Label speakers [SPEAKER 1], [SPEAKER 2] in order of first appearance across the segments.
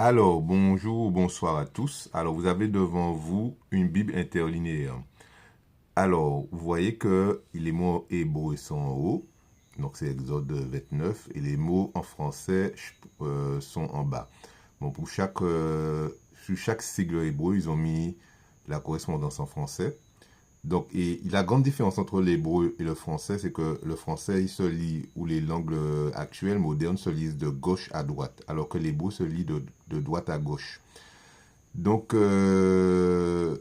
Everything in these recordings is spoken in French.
[SPEAKER 1] Alors, bonjour ou bonsoir à tous. Alors, vous avez devant vous une Bible interlinéaire. Alors, vous voyez que les mots hébreux sont en haut, donc c'est Exode 29, et les mots en français sont en bas. Bon, sur chaque sigle hébreu, ils ont mis la correspondance en français. Donc, et la grande différence entre l'hébreu et le français, c'est que le français, il se lit, ou les langues actuelles, modernes, se lisent de gauche à droite, alors que l'hébreu se lit de droite à gauche. Donc, le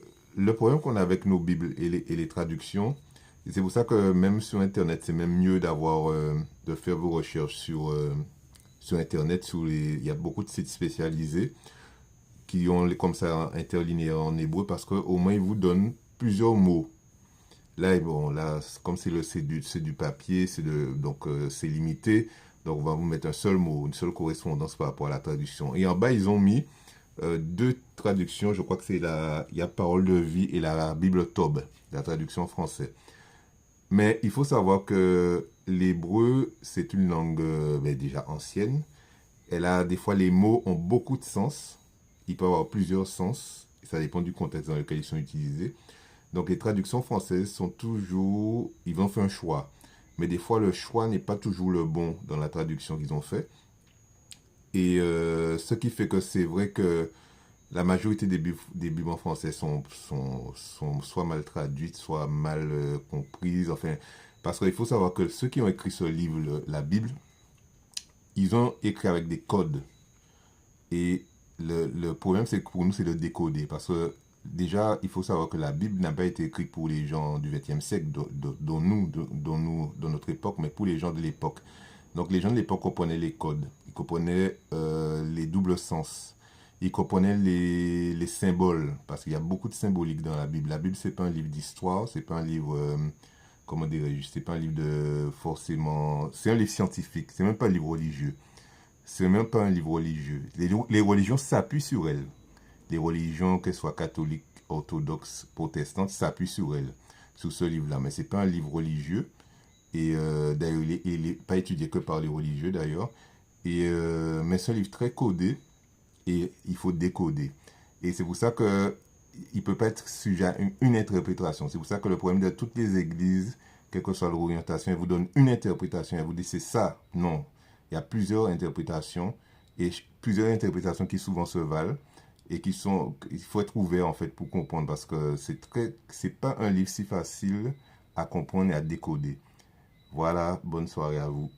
[SPEAKER 1] problème qu'on a avec nos Bibles et les traductions, et c'est pour ça que même sur Internet, c'est même mieux de faire vos recherches sur Internet. Il y a beaucoup de sites spécialisés qui ont comme ça interlinéaires en hébreu parce qu'au moins ils vous donnent plusieurs mots. Là, bon, là, comme c'est du papier, donc c'est limité. Donc on va vous mettre un seul mot, une seule correspondance par rapport à la traduction. Et en bas, ils ont mis deux traductions. Je crois que il y a Parole de vie et la Bible Tob, la traduction en français. Mais il faut savoir que l'hébreu, c'est une langue déjà ancienne. Elle a des fois les mots ont beaucoup de sens. Ils peuvent avoir plusieurs sens. Ça dépend du contexte dans lequel ils sont utilisés. Donc les traductions françaises sont toujours, ils ont fait un choix. Mais des fois le choix n'est pas toujours le bon dans la traduction qu'ils ont fait. Et ce qui fait que c'est vrai que la majorité des Bibles en français sont soit mal traduites, soit mal comprises. Enfin, parce qu'il faut savoir que ceux qui ont écrit ce livre, la Bible, ils ont écrit avec des codes. Et le problème, c'est que pour nous, c'est de décoder. Parce que déjà, il faut savoir que la Bible n'a pas été écrite pour les gens du XXe siècle, dans notre époque, mais pour les gens de l'époque. Donc les gens de l'époque comprenaient les codes, ils comprenaient les doubles sens, ils comprenaient les symboles, parce qu'il y a beaucoup de symbolique dans la Bible. La Bible, c'est pas un livre d'histoire, c'est pas un livre, comment dirais-je, c'est pas un livre de forcément, c'est un livre scientifique, c'est même pas un livre religieux. C'est même pas un livre religieux. Les religions s'appuient sur elle. Les religions, qu'elles soient catholiques, orthodoxes, protestantes, s'appuient sur elle, sur ce livre-là. Mais c'est pas un livre religieux. Et d'ailleurs, il n'est pas étudié que par les religieux d'ailleurs. Mais c'est un livre très codé et il faut décoder. Et c'est pour ça que il ne peut pas être sujet à une interprétation. C'est pour ça que le problème de toutes les églises, quelle que soit leur orientation, elles vous donnent une interprétation. Elles vous disent c'est ça. Non. Il y a plusieurs interprétations et plusieurs interprétations qui souvent se valent et il faut être ouvert en fait pour comprendre parce que c'est pas un livre si facile à comprendre et à décoder. Voilà, bonne soirée à vous.